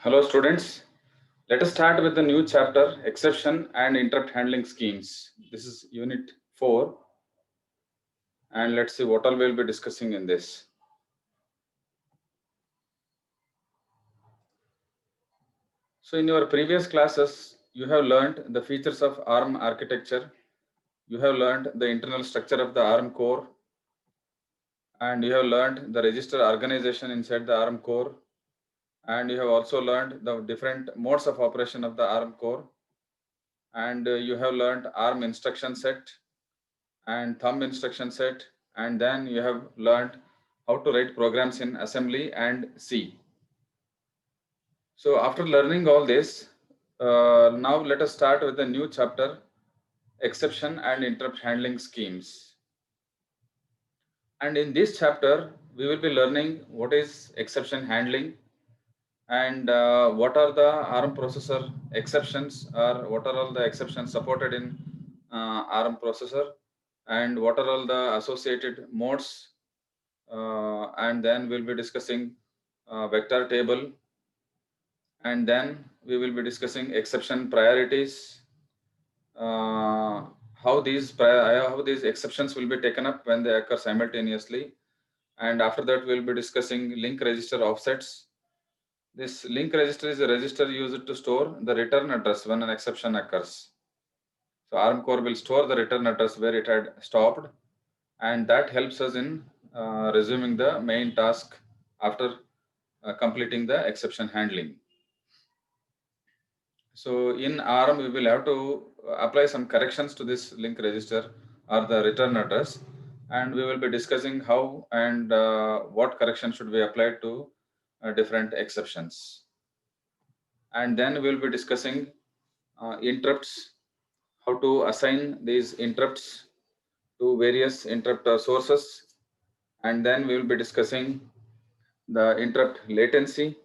Hello students, let us start with the new chapter exception and interrupt handling schemes. This is unit 4 and let's see what all we will be discussing in this. So in your previous classes, you have learned the features of ARM architecture. You have learned the internal structure of the ARM core and you have learned the register organization inside the ARM core and you have also learned the different modes of operation of the ARM core and you have learned ARM instruction set and thumb instruction set, and then you have learned how to write programs in assembly and C. So after learning all this, now let us start with the new chapter, exception and interrupt handling schemes. And in this chapter, we will be learning what is exception handling and what are the ARM processor exceptions or what are all the exceptions supported in ARM processor and what are all the associated modes and then we'll be discussing vector table and then we will be discussing exception priorities, uh, how these exceptions will be taken up when they occur simultaneously, and after that we'll be discussing link register offsets. This link register is a register used to store the return address when an exception occurs. So ARM core will store the return address where it had stopped, and that helps us in resuming the main task after completing the exception handling. So in ARM, we will have to apply some corrections to this link register or the return address, and we will be discussing how and what correction should be applied to different exceptions. And then we will be discussing interrupts, how to assign these interrupts to various interrupt sources, and then we will be discussing the interrupt latency,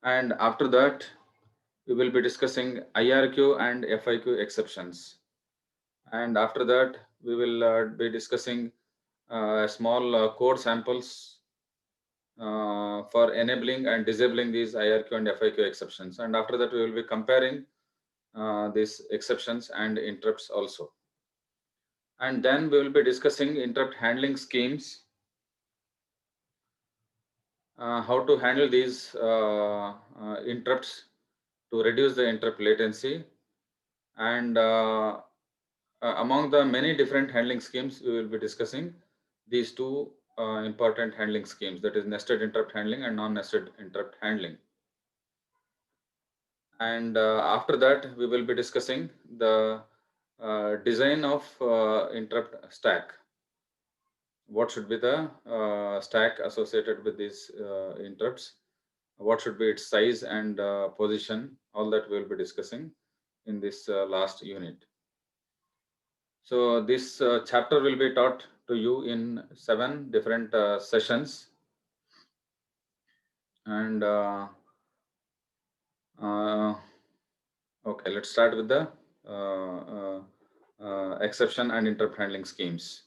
and after that we will be discussing IRQ and FIQ exceptions. And after that, we will be discussing small code samples for enabling and disabling these IRQ and FIQ exceptions. And after that, we will be comparing these exceptions and interrupts also. And then we will be discussing interrupt handling schemes, how to handle these interrupts to reduce the interrupt latency. And among the many different handling schemes, we will be discussing these two important handling schemes, that is nested interrupt handling and non-nested interrupt handling. And after that, we will be discussing the design of interrupt stack. What should be the stack associated with these interrupts? What should be its size and position? All that we will be discussing in this last unit. So this chapter will be taught to you in 7 different sessions, and uh, okay, let's start with the exception and interrupt handling schemes.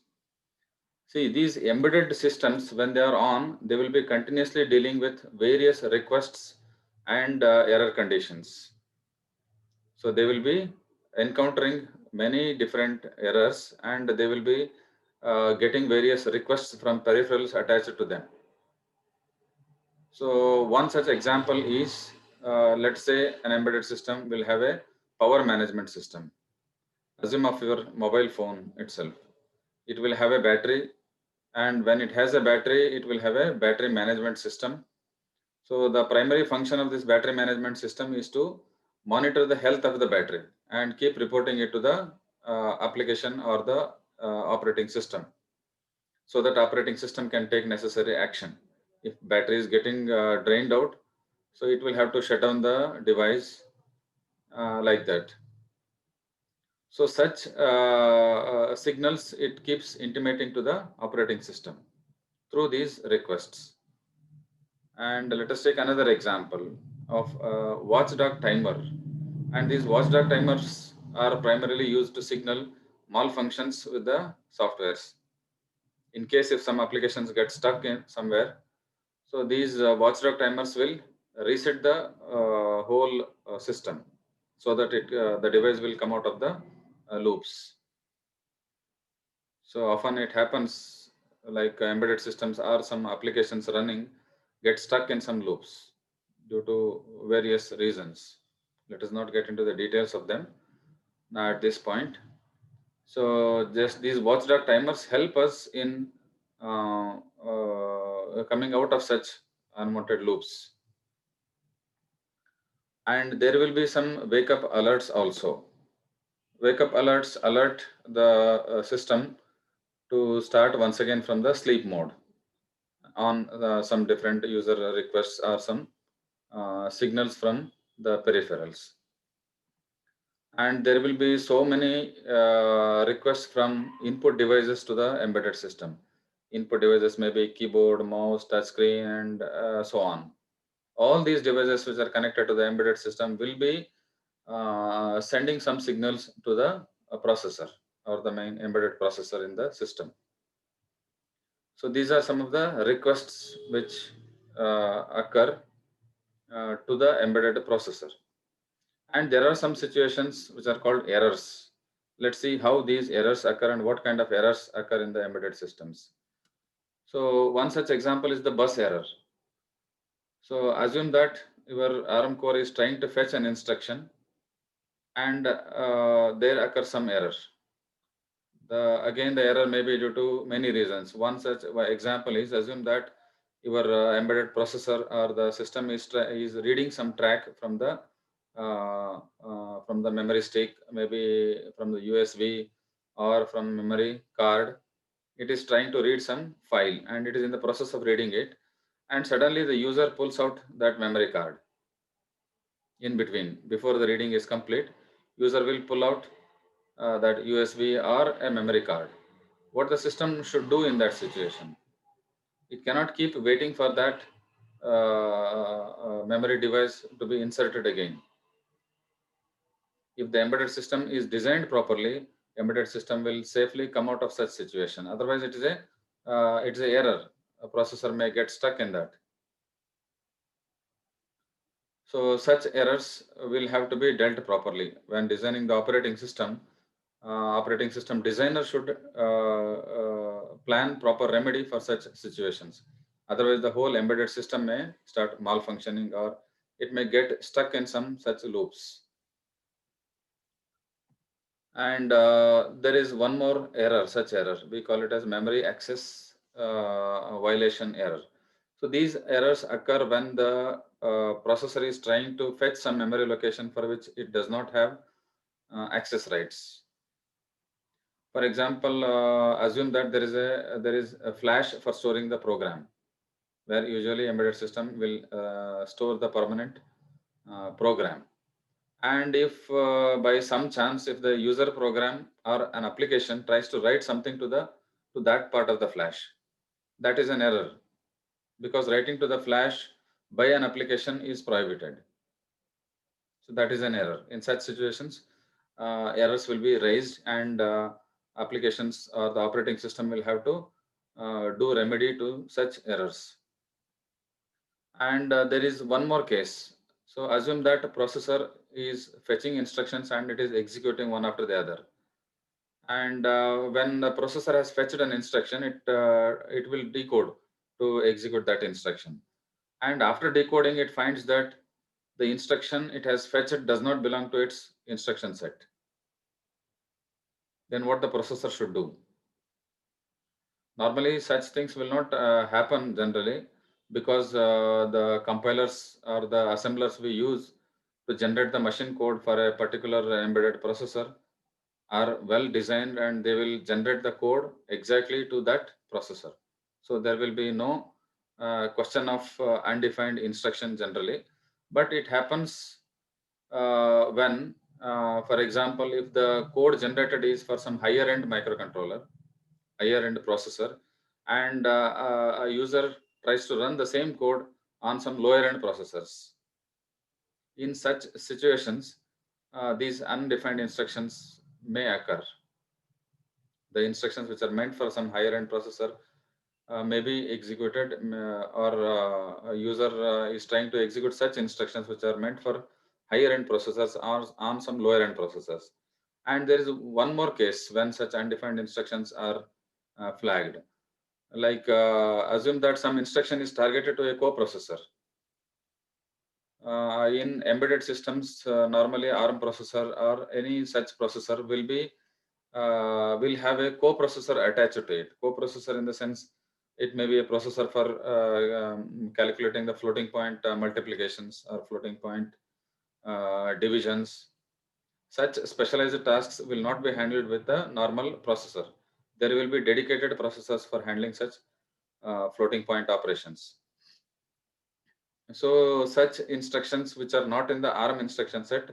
See, these embedded systems, when they are on, they will be continuously dealing with various requests and error conditions. So they will be encountering many different errors and they will be getting various requests from peripherals attached to them. So one such example is, let's say an embedded system will have a power management system. Assume of your mobile phone itself. It will have a battery, and when it has a battery, it will have a battery management system. So the primary function of this battery management system is to monitor the health of the battery and keep reporting it to the application or the operating system, so that operating system can take necessary action. If battery is getting drained out, so it will have to shut down the device like that. So such signals it keeps intimating to the operating system through these requests. And let us take another example of a watchdog timer. And these watchdog timers are primarily used to signal malfunctions with the softwares. In case if some applications get stuck in somewhere, so these watchdog timers will reset the whole system so that the device will come out of the loops. So often it happens like embedded systems or some applications running get stuck in some loops due to various reasons. Let us not get into the details of them now at this point. So just these watchdog timers help us in coming out of such unwanted loops. And there will be some wake up alerts also. Wake up alerts alert the system to start once again from the sleep mode on some different user requests or some signals from the peripherals. And there will be so many requests from input devices to the embedded system. Input devices may be keyboard, mouse, touchscreen, and so on. All these devices which are connected to the embedded system will be sending some signals to the processor or the main embedded processor in the system. So these are some of the requests which occur to the embedded processor. And there are some situations which are called errors. Let's see how these errors occur and what kind of errors occur in the embedded systems. So one such example is the bus error. So assume that your ARM core is trying to fetch an instruction and there occurs some error. Again, the error may be due to many reasons. One such example is assume that your embedded processor or the system is reading some track from the memory stick, maybe from the USB or from memory card. It is trying to read some file and it is in the process of reading it. And suddenly the user pulls out that memory card in between. Before the reading is complete, user will pull out that USB or a memory card. What the system should do in that situation? It cannot keep waiting for that memory device to be inserted again. If the embedded system is designed properly, embedded system will safely come out of such situation. Otherwise, it's a error. A processor may get stuck in that. So such errors will have to be dealt properly when designing the operating system. Operating system designer should plan proper remedy for such situations. Otherwise, the whole embedded system may start malfunctioning or it may get stuck in some such loops. And there is one more error, such error. We call it as memory access violation error. So these errors occur when the processor is trying to fetch some memory location for which it does not have access rights. For example, assume that there is a flash for storing the program, where usually embedded system will store the permanent program. And if by some chance, if the user program or an application tries to write something to that part of the flash, that is an error because writing to the flash by an application is prohibited. So that is an error. In such situations, errors will be raised and applications or the operating system will have to do remedy to such errors. And there is one more case. So assume that a processor is fetching instructions and it is executing one after the other. And when the processor has fetched an instruction, it will decode to execute that instruction. And after decoding, it finds that the instruction it has fetched does not belong to its instruction set. Then what the processor should do? Normally, such things will not happen generally because the compilers or the assemblers we use to generate the machine code for a particular embedded processor are well designed and they will generate the code exactly to that processor. So there will be no question of undefined instruction generally, but it happens when, for example, if the code generated is for some higher end microcontroller, higher end processor, and a user tries to run the same code on some lower end processors. In such situations, these undefined instructions may occur. The instructions which are meant for some higher end processor may be executed, or a user is trying to execute such instructions which are meant for higher end processors or on some lower end processors. And there is one more case when such undefined instructions are flagged. Like assume that some instruction is targeted to a coprocessor. In embedded systems, normally ARM processor or any such processor will have a coprocessor attached to it. Coprocessor in the sense it may be a processor for calculating the floating point multiplications or floating point divisions. Such specialized tasks will not be handled with the normal processor. There will be dedicated processors for handling such floating point operations. So such instructions which are not in the ARM instruction set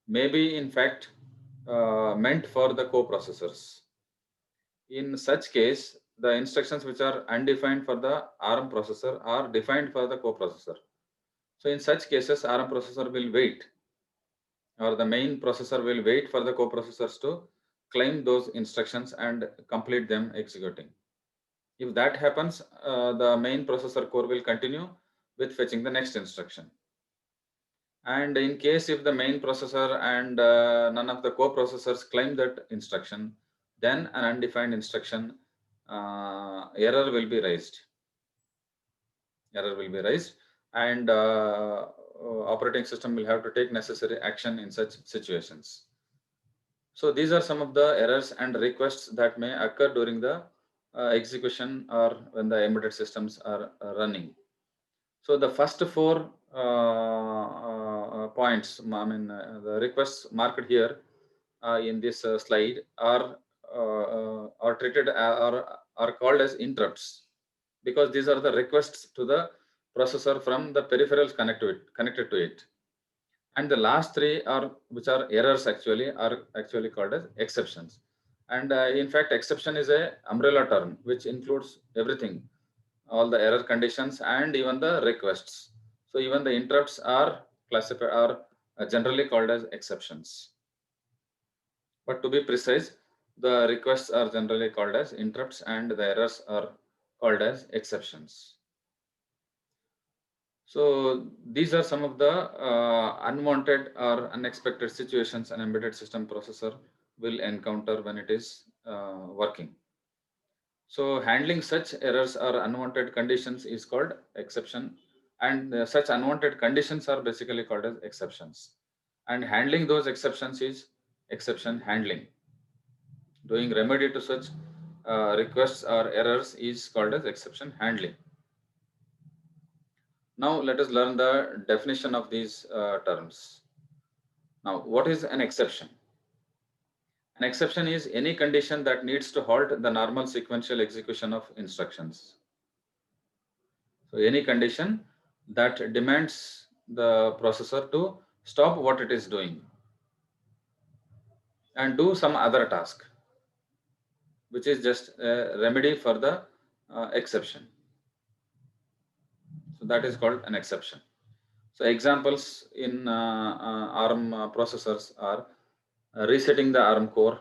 may be in fact meant for the coprocessors. In such case, the instructions which are undefined for the ARM processor are defined for the coprocessor. So in such cases, ARM processor will wait, or the main processor will wait for the coprocessors to claim those instructions and complete them executing. If that happens, the main processor core will continue with fetching the next instruction. And in case if the main processor and none of the coprocessors claim that instruction, then an undefined instruction error will be raised. Error will be raised, and operating system will have to take necessary action in such situations. So these are some of the errors and requests that may occur during the execution or when the embedded systems are running. So the first four points, I mean, the requests marked here in this slide are treated or are called as interrupts, because these are the requests to the processor from the peripherals connected to it. And the last three are, which are errors actually, are actually called as exceptions. And in fact, exception is a umbrella term which includes everything, all the error conditions and even the requests. So even the interrupts are classified, are generally called as exceptions. But to be precise, the requests are generally called as interrupts and the errors are called as exceptions. So these are some of the unwanted or unexpected situations an embedded system processor will encounter when it is working. So handling such errors or unwanted conditions is called exception, and such unwanted conditions are basically called as exceptions. And handling those exceptions is exception handling. Doing remedy to such requests or errors is called as exception handling. Now let us learn the definition of these terms. Now, what is an exception? An exception is any condition that needs to halt the normal sequential execution of instructions. So any condition that demands the processor to stop what it is doing and do some other task, which is just a remedy for the exception. So that is called an exception. So examples in ARM processors are resetting the ARM core.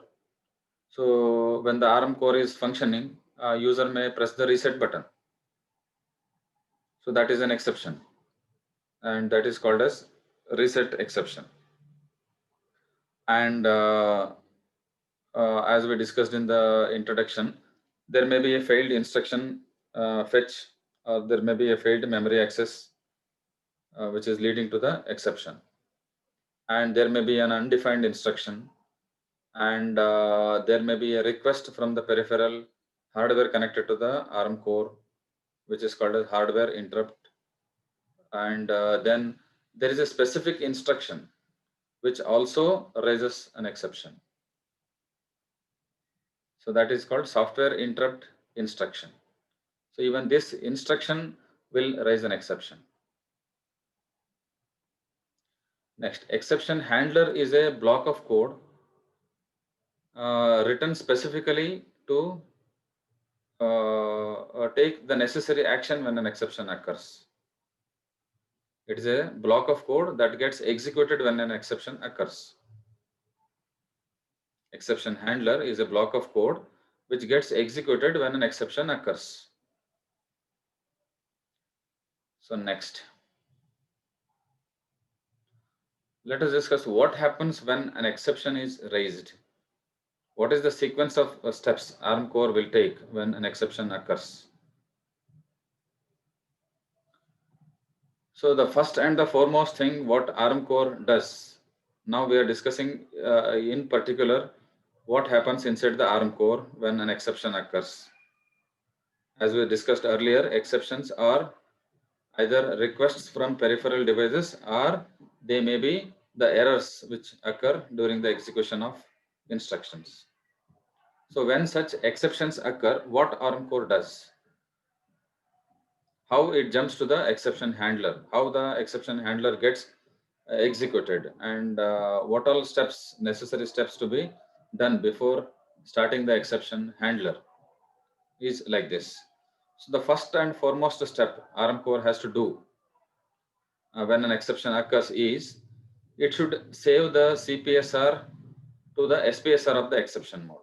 So when the ARM core is functioning, user may press the reset button. So that is an exception, and that is called as reset exception. And as we discussed in the introduction, there may be a failed instruction fetch, or there may be a failed memory access, which is leading to the exception. And there may be an undefined instruction, and there may be a request from the peripheral hardware connected to the ARM core, which is called as hardware interrupt. And then there is a specific instruction which also raises an exception. So that is called software interrupt instruction. So even this instruction will raise an exception. Next, exception handler is a block of code written specifically to take the necessary action when an exception occurs. It is a block of code that gets executed when an exception occurs. Exception handler is a block of code which gets executed when an exception occurs. So next, let us discuss what happens when an exception is raised. What is the sequence of steps ARM core will take when an exception occurs? So the first and the foremost thing what ARM core does, now we are discussing in particular what happens inside the ARM core when an exception occurs. As we discussed earlier, exceptions are either requests from peripheral devices or they may be the errors which occur during the execution of instructions. So when such exceptions occur, what ARM core does? How it jumps to the exception handler, how the exception handler gets executed, and what all steps, necessary steps to be done before starting the exception handler is like this. So the first and foremost step ARM core has to do when an exception occurs is it should save the CPSR to the SPSR of the exception mode.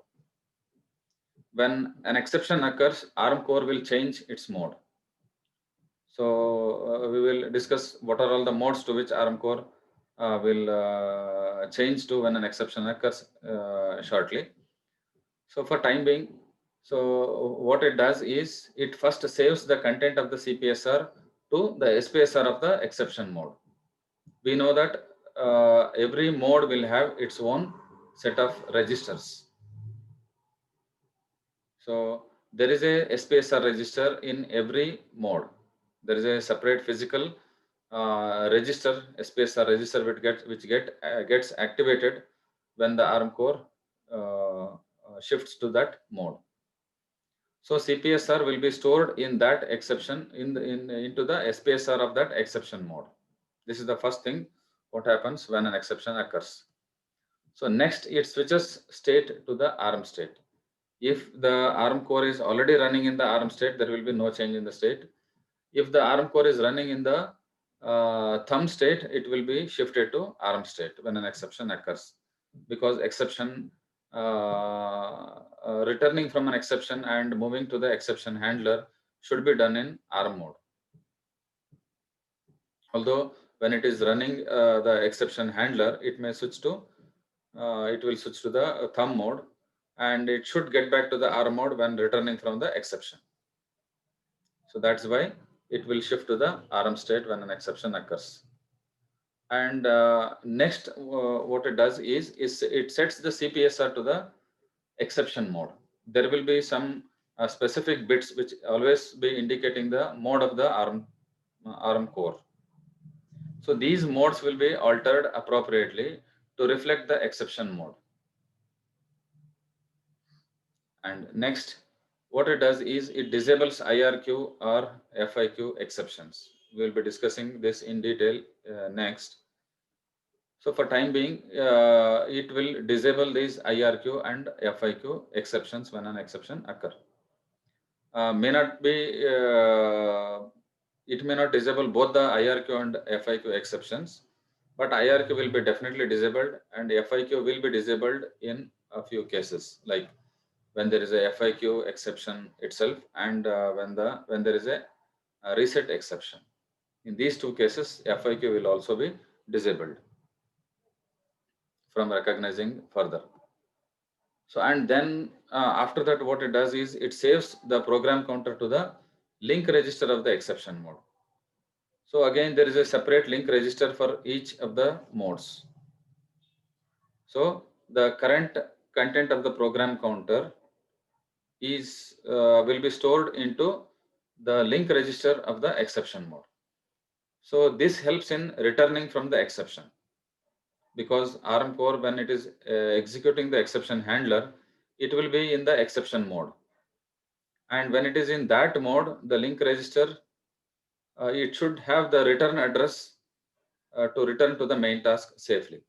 When an exception occurs, ARM core will change its mode. So we will discuss what are all the modes to which ARM core will change to when an exception occurs shortly. So for time being, so what it does is it first saves the content of the CPSR to the SPSR of the exception mode. We know that every mode will have its own set of registers. So there is a SPSR register in every mode. There is a separate physical register, SPSR register which gets activated when the ARM core shifts to that mode. So CPSR will be stored in that exception into the SPSR of that exception mode. This is the first thing what happens when an exception occurs. So next it switches state to the ARM state. If the ARM core is already running in the ARM state, there will be no change in the state. If the ARM core is running in the thumb state, it will be shifted to ARM state when an exception occurs, because exception returning from an exception and moving to the exception handler should be done in ARM mode. Although when it is running the exception handler, it will switch to the thumb mode, and it should get back to the ARM mode when returning from the exception. So that's why it will shift to the ARM state when an exception occurs. And next, what it does is it sets the CPSR to the exception mode. There will be some specific bits which always be indicating the mode of the ARM core. So these modes will be altered appropriately to reflect the exception mode. And next, what it does is it disables IRQ or FIQ exceptions. We will be discussing this in detail next. So for time being, it will disable these IRQ and FIQ exceptions when an exception occur. May not be, it may not disable both the IRQ and FIQ exceptions, but IRQ will be definitely disabled and FIQ will be disabled in a few cases, like when there is a FIQ exception itself and when there is a reset exception. In these two cases, FIQ will also be disabled from recognizing further. So and then after that, what it does is it saves the program counter to the link register of the exception mode. So again, there is a separate link register for each of the modes. So the current content of the program counter is will be stored into the link register of the exception mode. So this helps in returning from the exception, because ARM core, when it is executing the exception handler, it will be in the exception mode. And when it is in that mode, the link register, it should have the return address to return to the main task safely.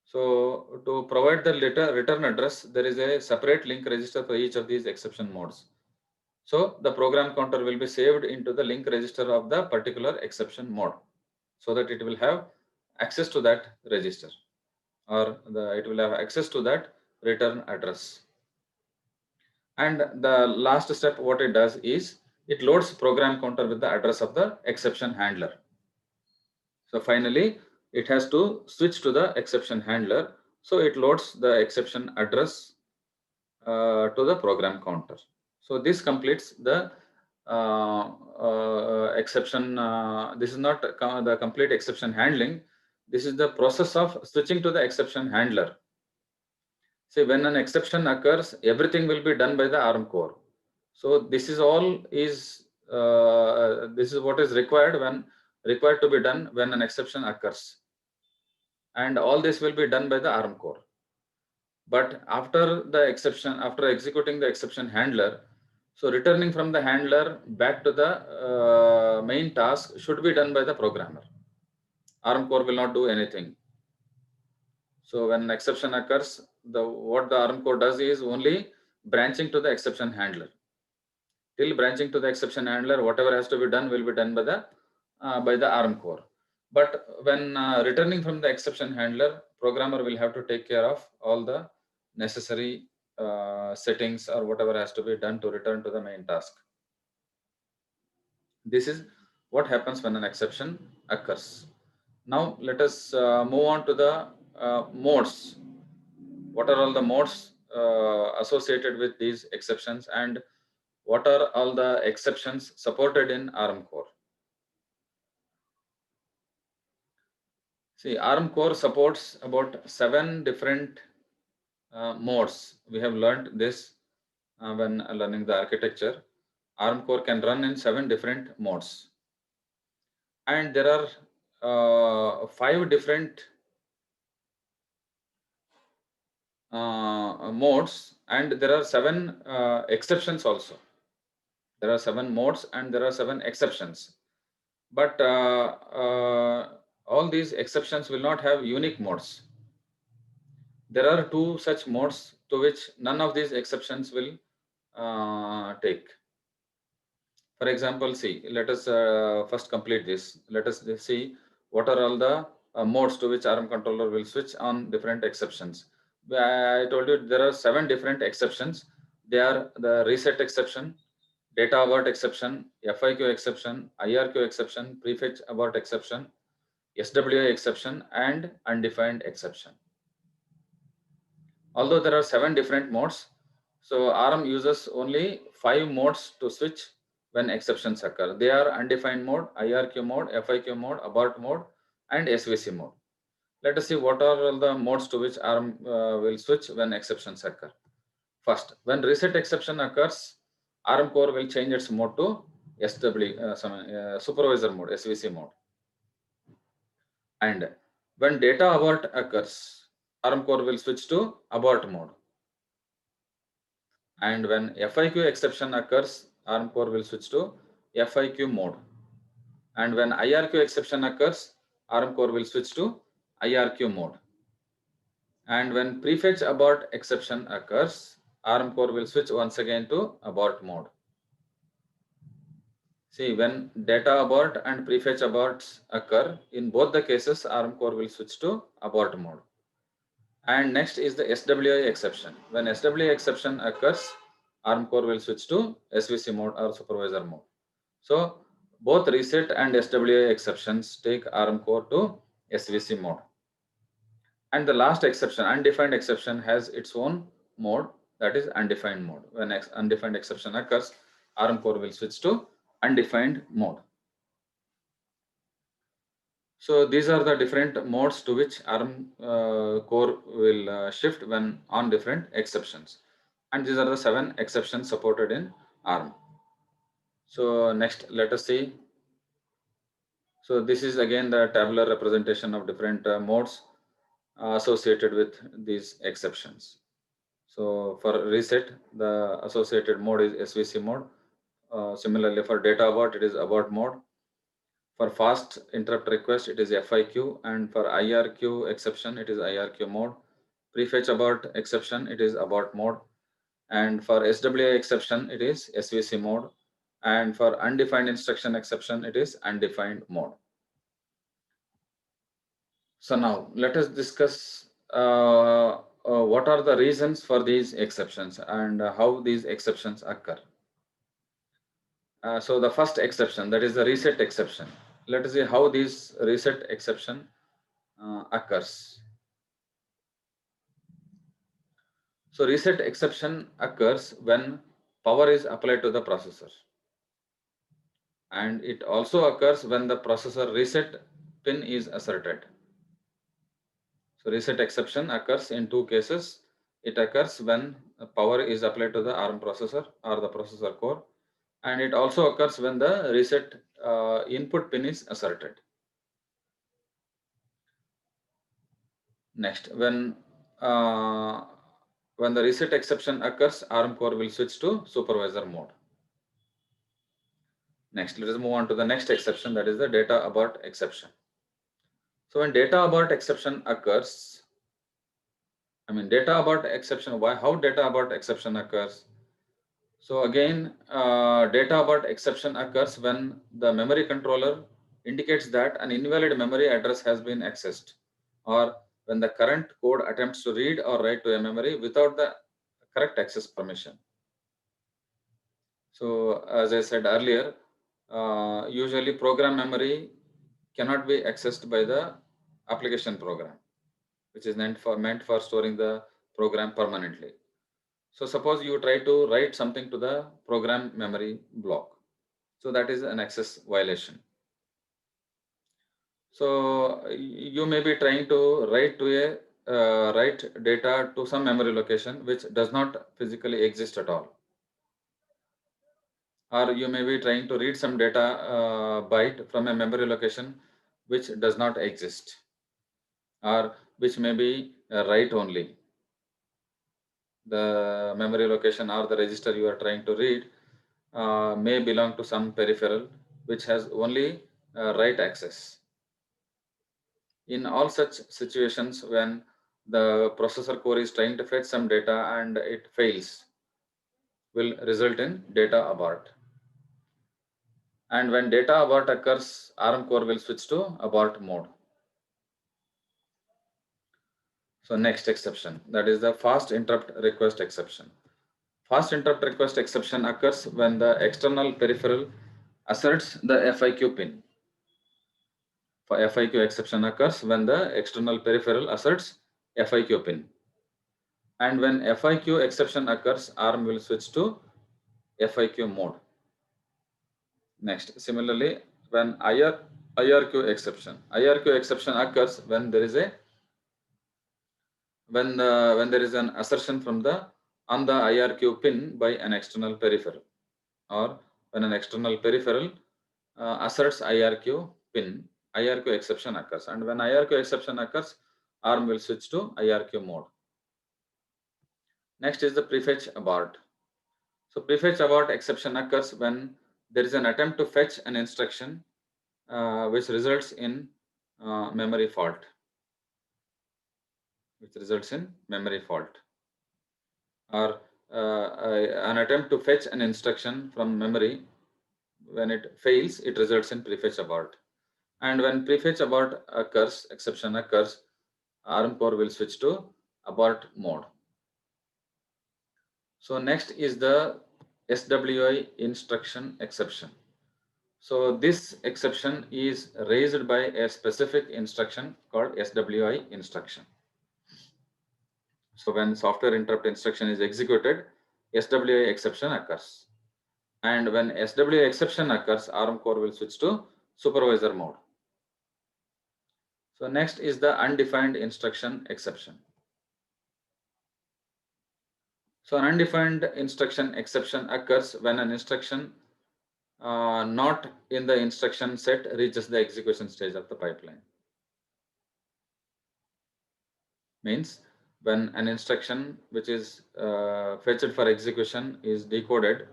So to provide the return address, there is a separate link register for each of these exception modes. So the program counter will be saved into the link register of the particular exception mode, so that it will have access to that register, or it will have access to that return address. And the last step, what it does is it loads program counter with the address of the exception handler. So finally, it has to switch to the exception handler. So it loads the exception address to the program counter. So this completes the exception. This is not the complete exception handling. This is the process of switching to the exception handler. See, when an exception occurs, everything will be done by the ARM core. So this is all is this is what is required to be done when an exception occurs, and all this will be done by the ARM core. But after the exception, after executing the exception handler, so returning from the handler back to the main task should be done by the programmer. ARM core will not do anything. So when an exception occurs, what the ARM core does is only branching to the exception handler. Till branching to the exception handler, whatever has to be done will be done by the ARM core. But when returning from the exception handler, programmer will have to take care of all the necessary settings or whatever has to be done to return to the main task. This is what happens when an exception occurs. Now let us move on to the modes. What are all the modes associated with these exceptions, and what are all the exceptions supported in ARM core? See, ARM core supports about 7 different modes. We have learned this when learning the architecture. ARM core can run in 7 different modes. And there are 5 different modes, and there are 7 exceptions also. There are 7 modes and there are 7 exceptions. But all these exceptions will not have unique modes. There are 2 such modes to which none of these exceptions will take. For example, see, let us first complete this. Let us see what are all the modes to which ARM controller will switch on different exceptions. I told you there are 7 different exceptions. They are the reset exception, data abort exception, FIQ exception, IRQ exception, prefetch abort exception, SWI exception, and undefined exception. Although there are 7 different modes, so ARM uses only 5 modes to switch when exceptions occur. They are undefined mode, IRQ mode, FIQ mode, abort mode, and SVC mode. Let us see what are all the modes to which ARM will switch when exceptions occur. First, when reset exception occurs, ARM core will change its mode to supervisor mode, SVC mode. And when data abort occurs, ARM core will switch to abort mode. And when FIQ exception occurs, ARM core will switch to FIQ mode. And when IRQ exception occurs, ARM core will switch to IRQ mode. And when prefetch abort exception occurs, ARM core will switch once again to abort mode. See, when data abort and prefetch aborts occur, in both the cases, ARM core will switch to abort mode. And next is the SWI exception. When SWI exception occurs, ARM core will switch to SVC mode or supervisor mode. So both reset and SWI exceptions take ARM core to SVC mode. And the last exception, undefined exception, has its own mode, that is undefined mode. When undefined exception occurs, ARM core will switch to undefined mode. So these are the different modes to which ARM core will shift when on different exceptions. And these are the 7 exceptions supported in ARM. So next, let us see. So this is again the tabular representation of different modes associated with these exceptions. So for reset, the associated mode is SVC mode. Similarly, for data abort, it is abort mode. For fast interrupt request, it is FIQ, and for IRQ exception, it is IRQ mode. Prefetch abort exception, it is abort mode. And for SWI exception, it is SVC mode. And for undefined instruction exception, it is undefined mode. So now let us discuss what are the reasons for these exceptions and how these exceptions occur. So the first exception, that is the reset exception. Let us see how this reset exception occurs. So reset exception occurs when power is applied to the processor, and it also occurs when the processor reset pin is asserted. So reset exception occurs in two cases. It occurs when power is applied to the ARM processor or the processor core, and it also occurs when the reset input pin is asserted. Next, when the reset exception occurs, ARM core will switch to supervisor mode. Next, let us move on to the next exception, that is the data abort exception. So when data abort exception occurs, data abort exception, how data abort exception occurs? So again, data abort exception occurs when the memory controller indicates that an invalid memory address has been accessed, or when the current code attempts to read or write to a memory without the correct access permission. So as I said earlier, usually program memory cannot be accessed by the application program, which is meant for storing the program permanently. So suppose you try to write something to the program memory block. So that is an access violation. So you may be trying to write data to some memory location which does not physically exist at all. Or you may be trying to read some data byte from a memory location which does not exist, or which may be write only. The memory location or the register you are trying to read may belong to some peripheral which has only write access. In all such situations, when the processor core is trying to fetch some data and it fails, will result in data abort. And when data abort occurs, ARM core will switch to abort mode. So next exception, that is the fast interrupt request exception. Fast interrupt request exception occurs when the external peripheral asserts the FIQ pin. For FIQ exception occurs when the external peripheral asserts FIQ pin. And when FIQ exception occurs, ARM will switch to FIQ mode. Next, similarly, when IRQ exception occurs when there is a when there is an assertion from the on the IRQ pin by an external peripheral, or when an external peripheral asserts IRQ pin, IRQ exception occurs. And when IRQ exception occurs, ARM will switch to IRQ mode. Next is the prefetch abort. So prefetch abort exception occurs when there is an attempt to fetch an instruction which results in memory fault. Or an attempt to fetch an instruction from memory, when it fails, it results in prefetch abort. And when prefetch abort exception occurs, ARM core will switch to abort mode. So next is the SWI instruction exception. So this exception is raised by a specific instruction called SWI instruction. So when software interrupt instruction is executed, SWI exception occurs. And when SWI exception occurs, ARM core will switch to supervisor mode. So next is the undefined instruction exception. So an undefined instruction exception occurs when an instruction not in the instruction set reaches the execution stage of the pipeline. Means when an instruction which is fetched for execution is decoded,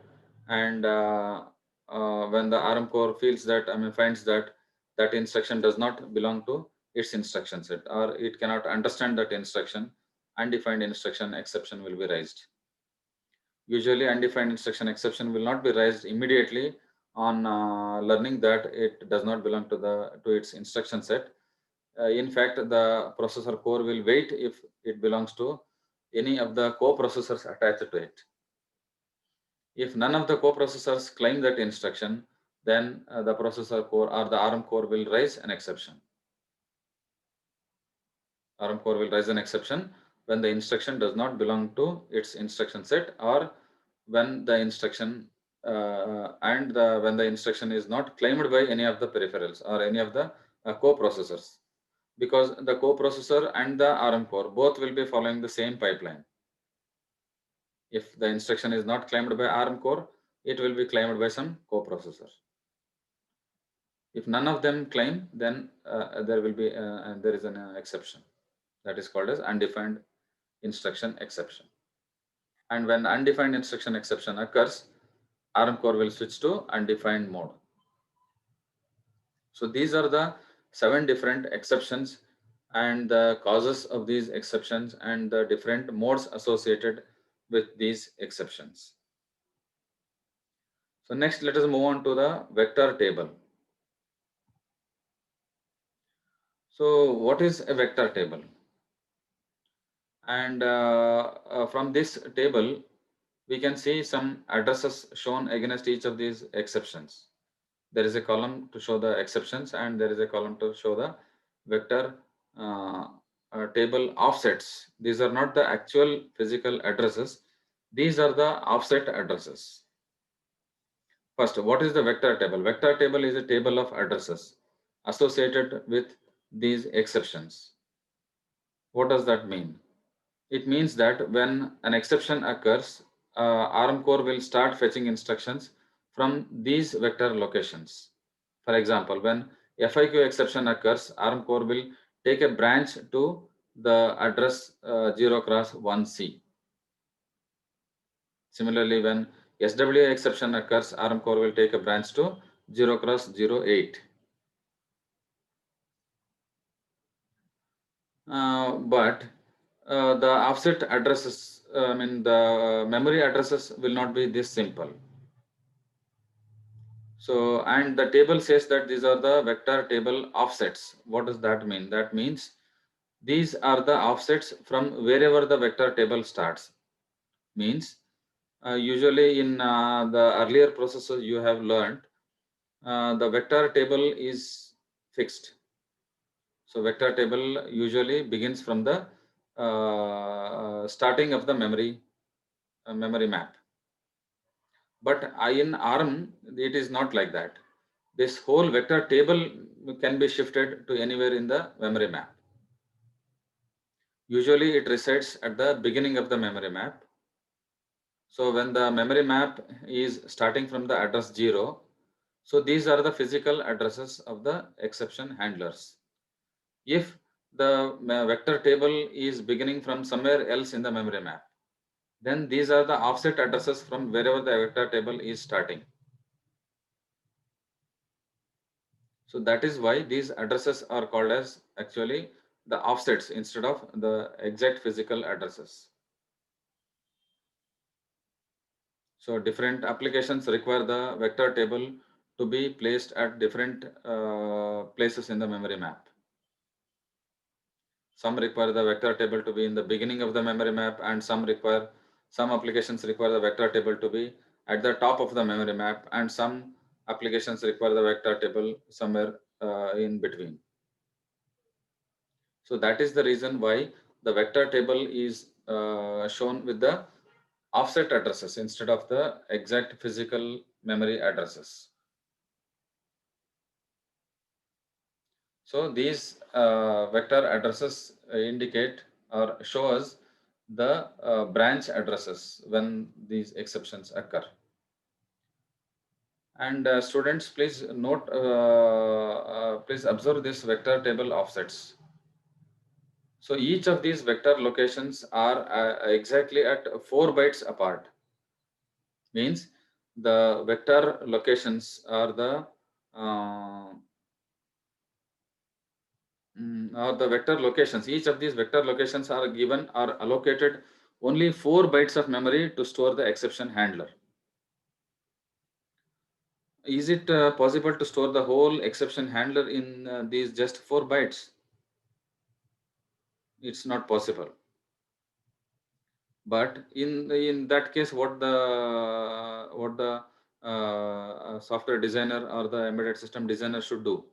and when the ARM core feels that, finds that that instruction does not belong to its instruction set, or it cannot understand that instruction, undefined instruction exception will be raised. Usually undefined instruction exception will not be raised immediately on learning that it does not belong to its instruction set. In fact, the processor core will wait if it belongs to any of the co-processors attached to it. If none of the coprocessors claim that instruction, then the processor core or the ARM core will raise an exception. ARM core will raise an exception when the instruction does not belong to its instruction set, or when the instruction when the instruction is not claimed by any of the peripherals or any of the coprocessors, because the coprocessor and the ARM core both will be following the same pipeline. If the instruction is not claimed by ARM core, it will be claimed by some coprocessor. If none of them claim, then there is an exception that is called as undefined instruction exception. And when undefined instruction exception occurs, ARM core will switch to undefined mode. So these are the 7 different exceptions and the causes of these exceptions and the different modes associated with these exceptions. So next, let us move on to the vector table. So what is a vector table? And from this table, we can see some addresses shown against each of these exceptions. There is a column to show the exceptions and there is a column to show the vector table offsets. These are not the actual physical addresses. These are the offset addresses. First, what is the vector table? Vector table is a table of addresses associated with these exceptions. What does that mean? It means that when an exception occurs, ARM core will start fetching instructions from these vector locations. For example, when FIQ exception occurs, ARM core will take a branch to the address 0 cross 1C. Similarly, when SWA exception occurs, ARM core will take a branch to 0 cross 08. But the offset addresses, the memory addresses will not be this simple. So, and the table says that these are the vector table offsets. What does that mean? That means these are the offsets from wherever the vector table starts. Means usually in the earlier processes you have learned, the vector table is fixed. So vector table usually begins from the starting of the memory map. But in ARM, it is not like that. This whole vector table can be shifted to anywhere in the memory map. Usually it resides at the beginning of the memory map. So when the memory map is starting from the address 0, so these are the physical addresses of the exception handlers. If the vector table is beginning from somewhere else in the memory map, then these are the offset addresses from wherever the vector table is starting. So that is why these addresses are called as actually the offsets instead of the exact physical addresses. So different applications require the vector table to be placed at different places in the memory map. Some require the vector table to be in the beginning of the memory map, and some applications require the vector table to be at the top of the memory map, and some applications require the vector table somewhere in between. So that is the reason why the vector table is shown with the offset addresses instead of the exact physical memory addresses. So these vector addresses indicate or show us the branch addresses when these exceptions occur. And students, please note, please observe this vector table offsets. So each of these vector locations are exactly at 4 bytes apart. Means the vector locations are the vector locations. Each of these vector locations are allocated only 4 bytes of memory to store the exception handler. Is it possible to store the whole exception handler in these just 4 bytes? It's not possible. But in that case, what the software designer or the embedded system designer should do?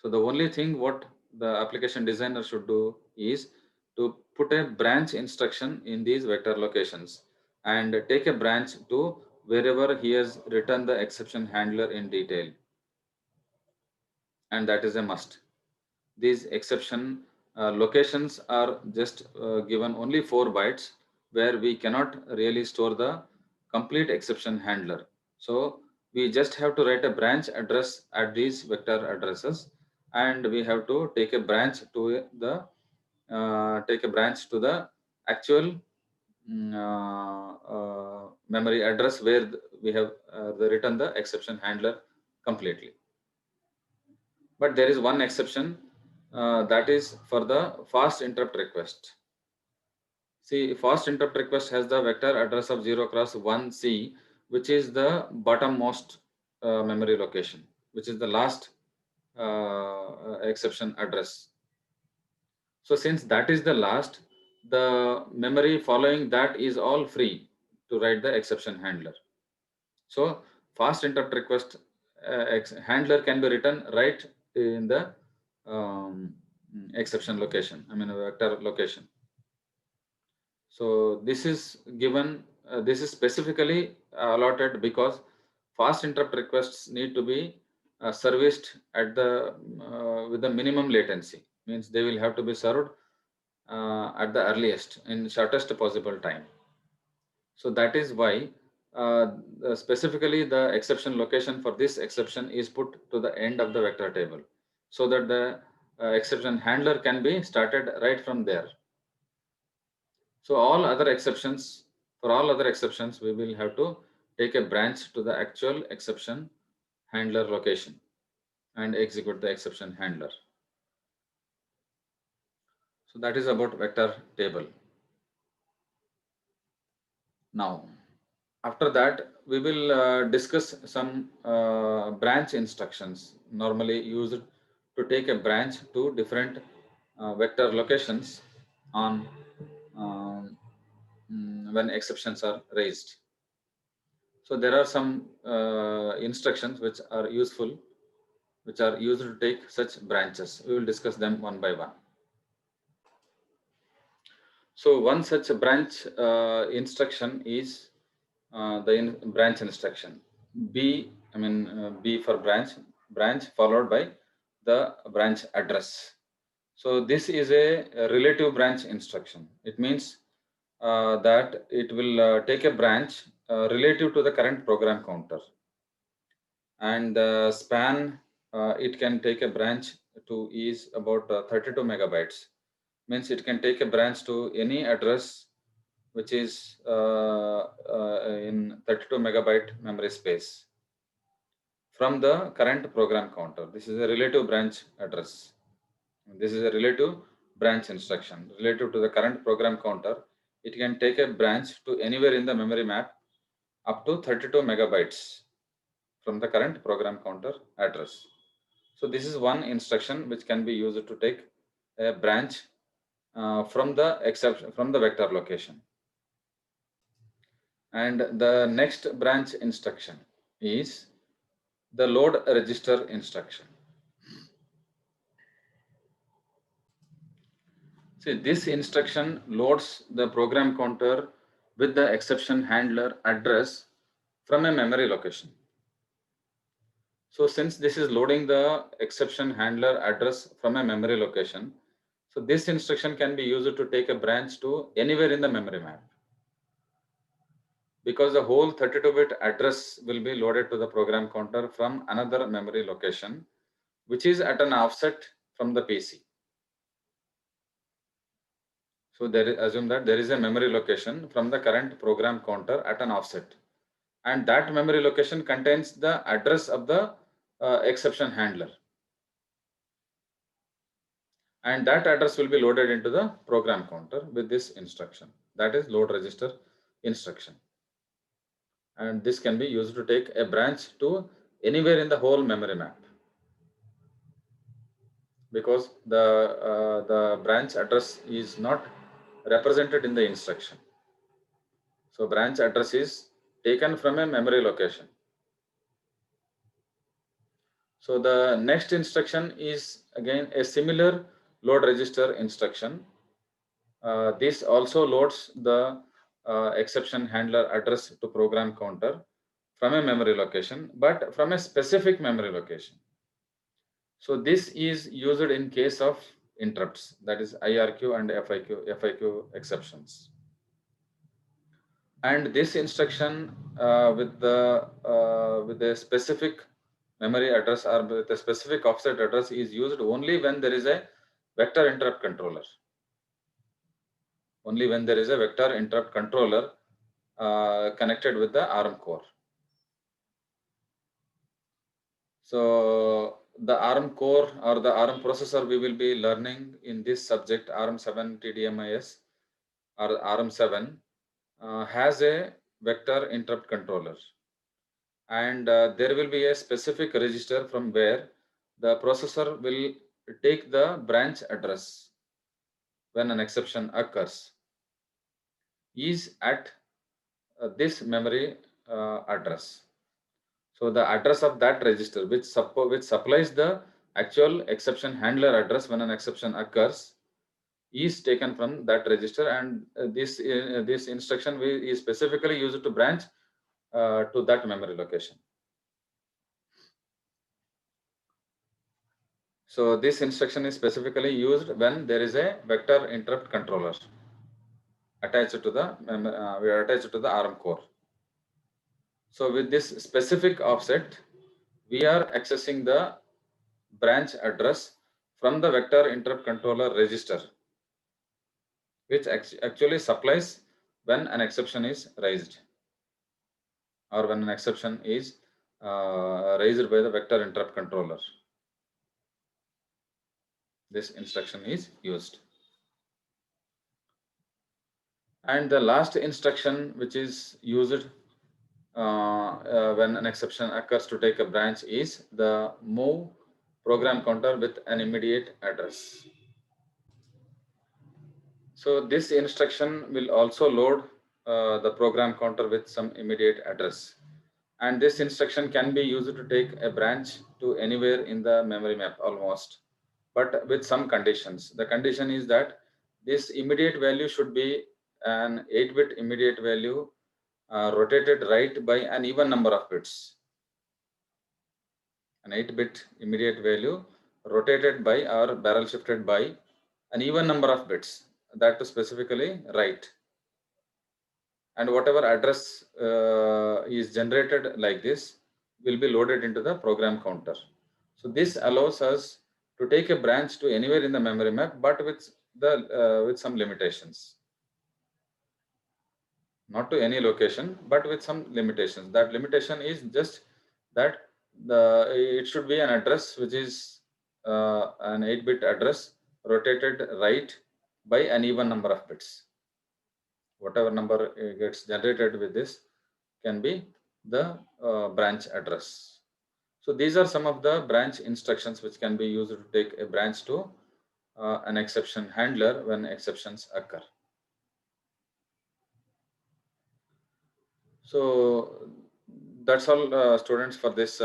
So the only thing what the application designer should do is to put a branch instruction in these vector locations and take a branch to wherever he has written the exception handler in detail, and that is a must. These exception locations are just given only 4 bytes, where we cannot really store the complete exception handler. So we just have to write a branch address at these vector addresses, and we have to take a branch to the actual memory address where we have written the exception handler completely. But there is one exception, that is for the fast interrupt request. See, fast interrupt request has the vector address of 0 cross 1C, which is the bottommost memory location, which is the last exception address. So since that is the last, the memory following that is all free to write the exception handler. So fast interrupt request handler can be written right in the exception location, I mean a vector location. So this is given, this is specifically allotted because fast interrupt requests need to be serviced at the with the minimum latency. Means they will have to be served at the earliest in shortest possible time. So that is why specifically the exception location for this exception is put to the end of the vector table, so that the exception handler can be started right from there. So all other exceptions, for all other exceptions, we will have to take a branch to the actual exception handler location and execute the exception handler. So that is about vector table. Now, after that, we will discuss some branch instructions normally used to take a branch to different vector locations on when exceptions are raised. So there are some instructions which are useful, which are used to take such branches. We will discuss them one by one. So one such branch instruction is the branch instruction. B for branch followed by the branch address. So this is a relative branch instruction. It means that it will take a branch relative to the current program counter, and the span it can take a branch to is about 32 megabytes. Means it can take a branch to any address which is in 32 megabyte memory space from the current program counter. This is a relative branch address. This is a relative branch instruction relative to the current program counter. It can take a branch to anywhere in the memory map up to 32 megabytes from the current program counter address. So this is one instruction which can be used to take a branch from the vector location. And the next branch instruction is the load register instruction. See, this instruction loads the program counter with the exception handler address from a memory location. So since this is loading the exception handler address from a memory location, so this instruction can be used to take a branch to anywhere in the memory map, because the whole 32-bit address will be loaded to the program counter from another memory location, which is at an offset from the PC. So assume that there is a memory location from the current program counter at an offset, and that memory location contains the address of the exception handler, and that address will be loaded into the program counter with this instruction, that is load register instruction. And this can be used to take a branch to anywhere in the whole memory map, because the branch address is not represented in the instruction. So branch address is taken from a memory location. So the next instruction is again a similar load register instruction. This also loads the exception handler address to program counter from a memory location, but from a specific memory location. So this is used in case of interrupts, that is IRQ and FIQ exceptions. And this instruction with a specific memory address or with a specific offset address is used only when there is a vector interrupt controller. Only when there is a vector interrupt controller connected with the ARM core. So the ARM core or the ARM processor we will be learning in this subject, ARM7 TDMIS or ARM7 has a vector interrupt controller. And there will be a specific register from where the processor will take the branch address when an exception occurs is at this memory address. So the address of that register which supplies the actual exception handler address when an exception occurs is taken from that register, and this instruction is specifically used to branch to that memory location. So this instruction is specifically used when there is a vector interrupt controller attached to the ARM core. So with this specific offset, we are accessing the branch address from the vector interrupt controller register, which actually supplies when an exception is raised or when an exception is raised by the vector interrupt controller. This instruction is used. And the last instruction which is used when an exception occurs to take a branch is the move program counter with an immediate address. So this instruction will also load the program counter with some immediate address. And this instruction can be used to take a branch to anywhere in the memory map almost, but with some conditions. The condition is that this immediate value should be an 8-bit immediate value rotated right by an even number of bits. An 8-bit immediate value rotated by or barrel shifted by an even number of bits, that to specifically right. And whatever address is generated like this will be loaded into the program counter. So this allows us to take a branch to anywhere in the memory map, but with some limitations. Not to any location, but with some limitations. That limitation is just that it should be an address which is an 8-bit address rotated right by an even number of bits. Whatever number gets generated with this can be the branch address. So these are some of the branch instructions which can be used to take a branch to an exception handler when exceptions occur. So that's all students for this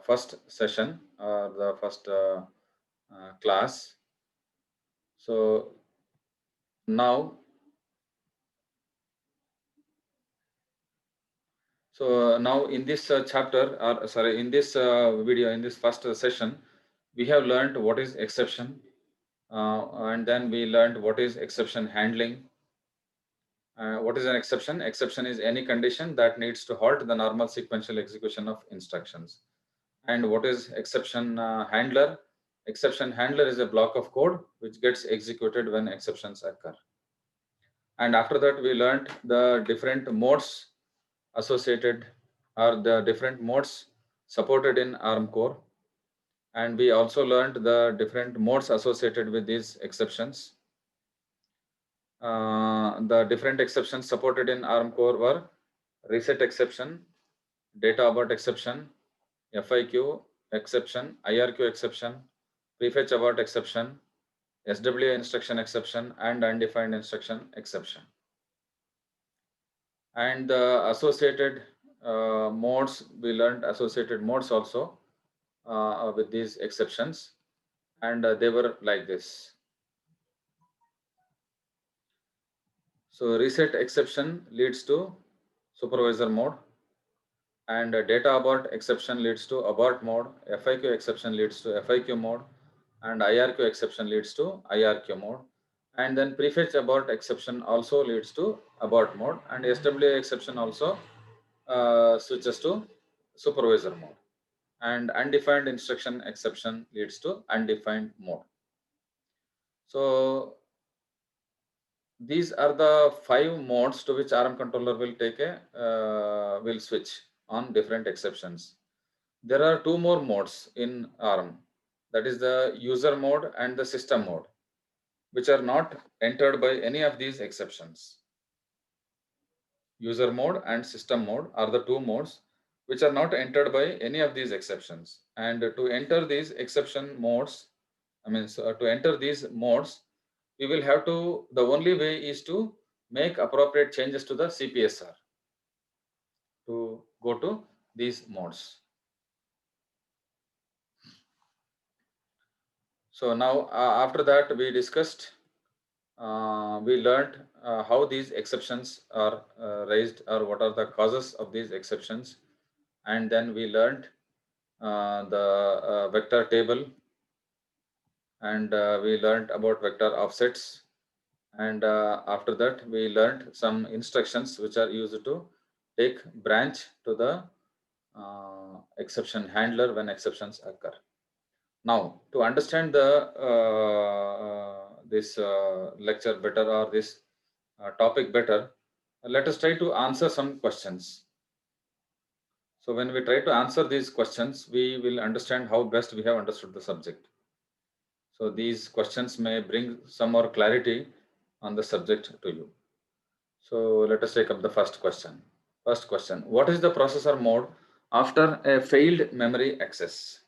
first session, the first class. So now, in this chapter, or sorry, in this video, in this first session, we have learned what is exception, and then we learned what is exception handling. What is an exception? Exception is any condition that needs to halt the normal sequential execution of instructions. And what is exception handler? Exception handler is a block of code which gets executed when exceptions occur. And after that, we learned the different modes associated, or the different modes supported in ARM core. And we also learned the different modes associated with these exceptions. The different exceptions supported in ARM core were reset exception, data abort exception, FIQ exception, IRQ exception, prefetch abort exception, SWA instruction exception, and undefined instruction exception. And the associated modes, we learned associated modes also with these exceptions, and they were like this. So reset exception leads to supervisor mode, and data abort exception leads to abort mode, FIQ exception leads to FIQ mode, and IRQ exception leads to IRQ mode. And then prefetch abort exception also leads to abort mode, and SWA exception also switches to supervisor mode, and undefined instruction exception leads to undefined mode. So these are the 5 modes to which ARM controller will take a will switch on different exceptions. There are 2 more modes in ARM, that is the user mode and the system mode, which are not entered by any of these exceptions. User mode and system mode are the 2 modes which are not entered by any of these exceptions. And to enter these exception modes, to enter these modes, we will have to, the only way is to make appropriate changes to the CPSR to go to these modes. So now after that we discussed, we learned how these exceptions are raised, or what are the causes of these exceptions. And then we learned the vector table, and we learned about vector offsets. And after that we learned some instructions which are used to take branch to the exception handler when exceptions occur. Now, to understand the this lecture better, or this topic better, let us try to answer some questions. So when we try to answer these questions, we will understand how best we have understood the subject. So these questions may bring some more clarity on the subject to you. So let us take up the first question. First question, what is the processor mode after a failed memory access?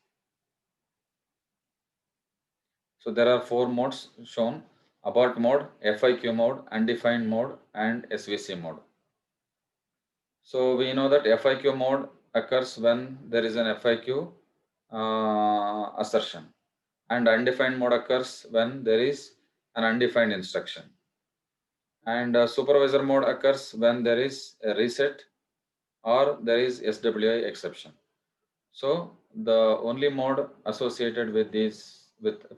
So there are 4 modes shown: abort mode, FIQ mode, undefined mode, and SVC mode. So we know that FIQ mode occurs when there is an FIQ assertion, and undefined mode occurs when there is an undefined instruction, and supervisor mode occurs when there is a reset or there is SWI exception. So the only mode associated with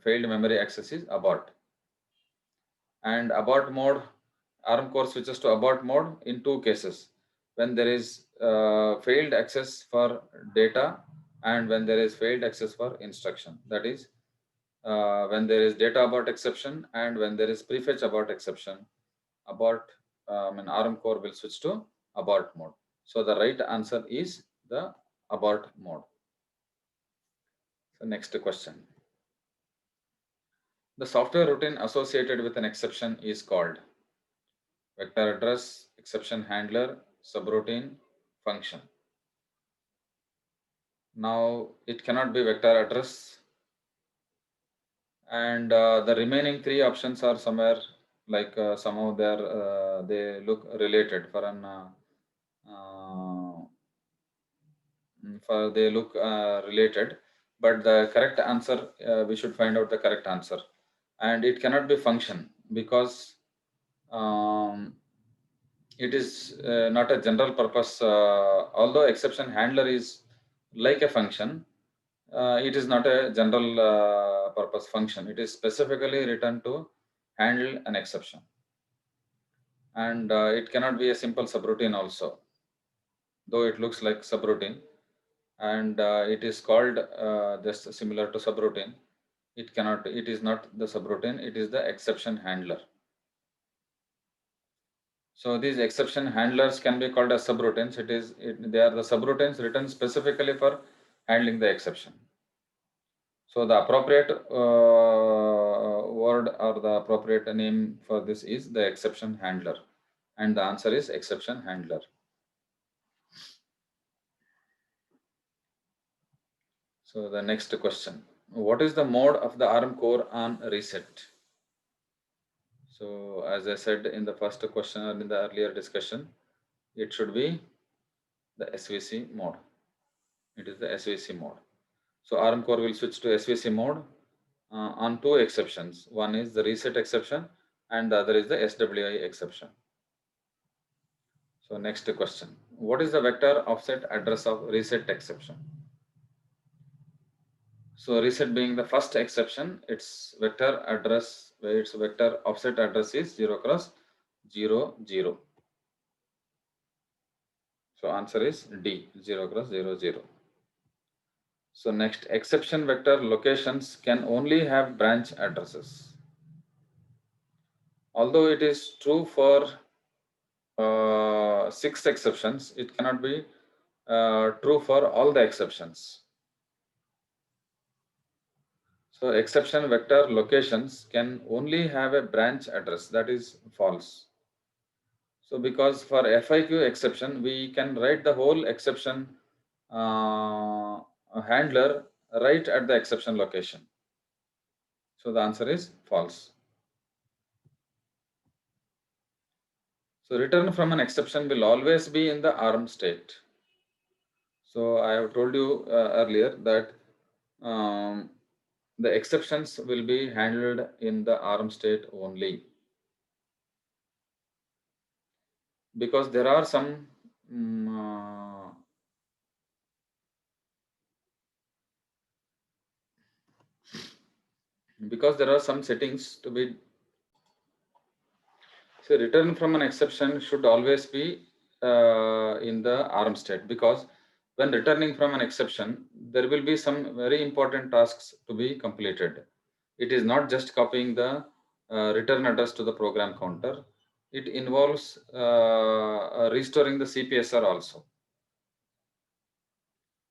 failed memory access is abort. And abort mode, ARM core switches to abort mode in 2 cases: when there is failed access for data, and when there is failed access for instruction. That is, when there is data abort exception and when there is prefetch abort exception, ARM core will switch to abort mode. So the right answer is the abort mode. So next question. The software routine associated with an exception is called vector address, exception handler, subroutine, function. Now it cannot be vector address, and the remaining 3 options are somewhere like somehow they look related for an they look related, but the correct answer, we should find out the correct answer. And it cannot be function, because um, it is not a general purpose, although exception handler is like a function, it is not a general purpose function. It is specifically written to handle an exception. And it cannot be a simple subroutine also, though it looks like subroutine, and it is called just similar to subroutine. It is not the subroutine, it is the exception handler. So these exception handlers can be called as subroutines. They are the subroutines written specifically for handling the exception. So the appropriate word or the appropriate name for this is the exception handler, and the answer is exception handler. So the next question, what is the mode of the ARM core on reset? So as I said in the first question or in the earlier discussion, it should be the SVC mode. It is the SVC mode. So ARM core will switch to SVC mode on two exceptions. One is the reset exception and the other is the SWI exception. So next question. What is the vector offset address of reset exception? So reset being the first exception, its vector address, where its vector offset address is 0 cross 0 0. So answer is D, 0 cross 0 0. So next, exception vector locations can only have branch addresses. Although it is true for 6 exceptions, it cannot be true for all the exceptions. So exception vector locations can only have a branch address, that is false. So because for FIQ exception, we can write the whole exception handler right at the exception location. So the answer is false. So return from an exception will always be in the ARM state. So I have told you earlier that the exceptions will be handled in the ARM state only, because there are some settings to be. So return from an exception should always be in the ARM state, because when returning from an exception, there will be some very important tasks to be completed. It is not just copying the return address to the program counter. It involves restoring the CPSR also.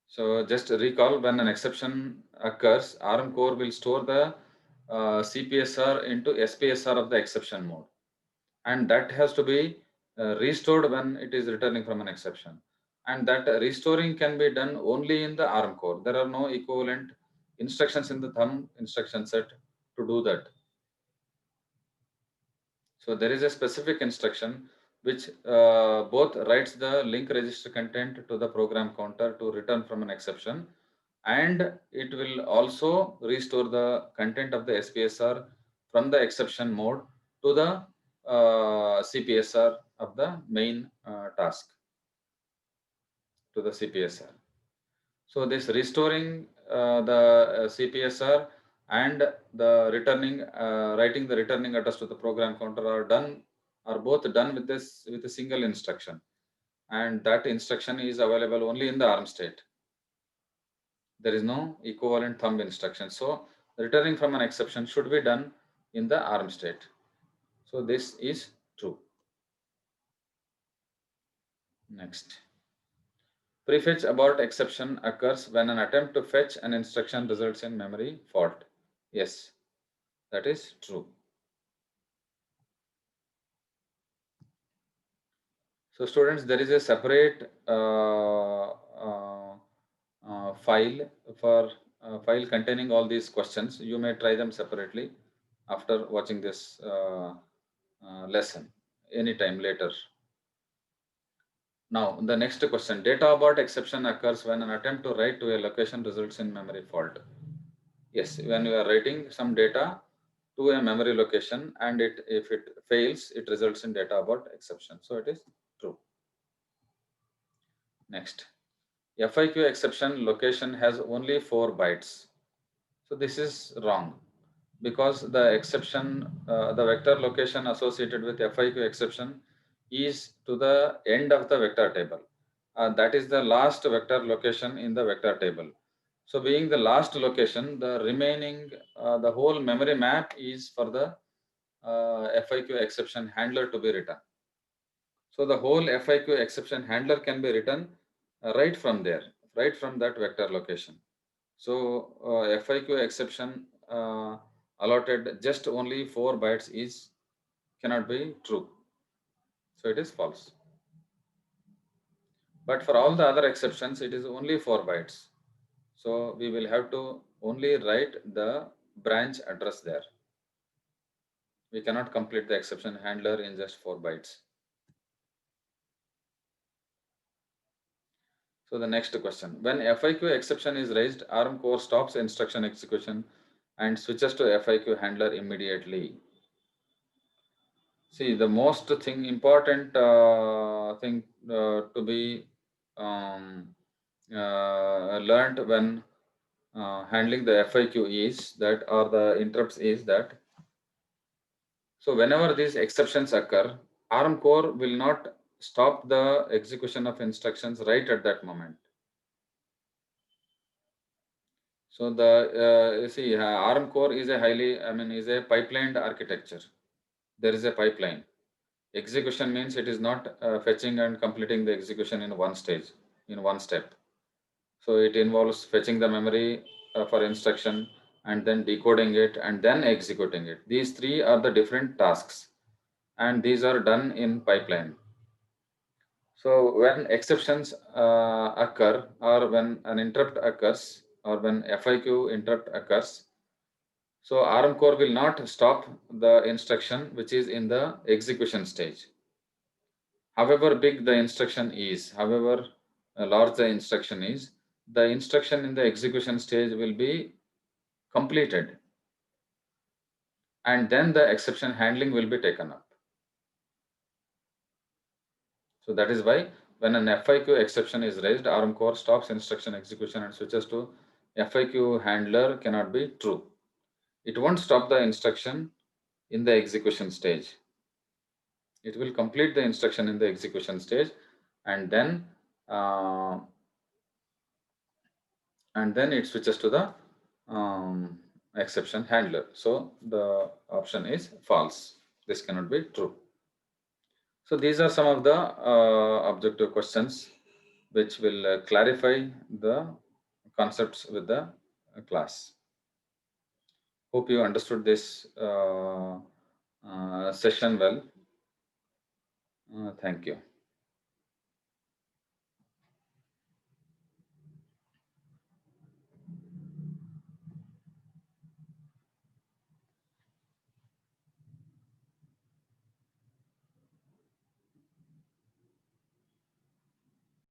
So just recall, when an exception occurs, ARM core will store the CPSR into SPSR of the exception mode, and that has to be restored when it is returning from an exception. And that restoring can be done only in the ARM core. There are no equivalent instructions in the thumb instruction set to do that. So there is a specific instruction which both writes the link register content to the program counter to return from an exception, and it will also restore the content of the SPSR from the exception mode to the CPSR of the main task, to the CPSR. So this restoring the CPSR and the returning, writing the returning address to the program counter are both done with a single instruction, and that instruction is available only in the ARM state. There is no equivalent thumb instruction. So returning from an exception should be done in the ARM state. So this is true. Next. Prefetch abort exception occurs when an attempt to fetch an instruction results in memory fault. Yes, that is true. So students, there is a separate file for file containing all these questions. You may try them separately after watching this lesson anytime later. Now, the next question, data abort exception occurs when an attempt to write to a location results in memory fault. Yes, when you are writing some data to a memory location and if it fails, it results in data abort exception. So it is true. Next, FIQ exception location has only 4 bytes. So this is wrong, because the exception, the vector location associated with FIQ exception is to the end of the vector table. That is the last vector location in the vector table. So being the last location, the remaining, the whole memory map is for the FIQ exception handler to be written. So the whole FIQ exception handler can be written right from there, right from that vector location. So FIQ exception allotted just only 4 bytes cannot be true. So it is false. But for all the other exceptions, it is only 4 bytes. So we will have to only write the branch address there. We cannot complete the exception handler in just 4 bytes. So the next question, when FIQ exception is raised, ARM core stops instruction execution and switches to FIQ handler immediately. See, the most important thing to be um, learned when handling the FIQ is that, or the interrupts is that, so whenever these exceptions occur, ARM core will not stop the execution of instructions right at that moment. So the you see ARM core is a is a pipelined architecture. There is a pipeline. Execution means it is not fetching and completing the execution in one stage, in one step. So it involves fetching the memory for instruction and then decoding it and then executing it. These three are the different tasks, and these are done in pipeline. So when exceptions occur, or when an interrupt occurs, or when FIQ interrupt occurs, so ARM core will not stop the instruction which is in the execution stage. However big the instruction is, however large the instruction is, the instruction in the execution stage will be completed, and then the exception handling will be taken up. So that is why when an FIQ exception is raised, ARM core stops instruction execution and switches to FIQ handler cannot be true. It won't stop the instruction in the execution stage. It will complete the instruction in the execution stage, and then uh, it switches to the exception handler. So the option is false. This cannot be true. So these are some of the objective questions which will clarify the concepts with the class. Hope you understood this session well. Thank you.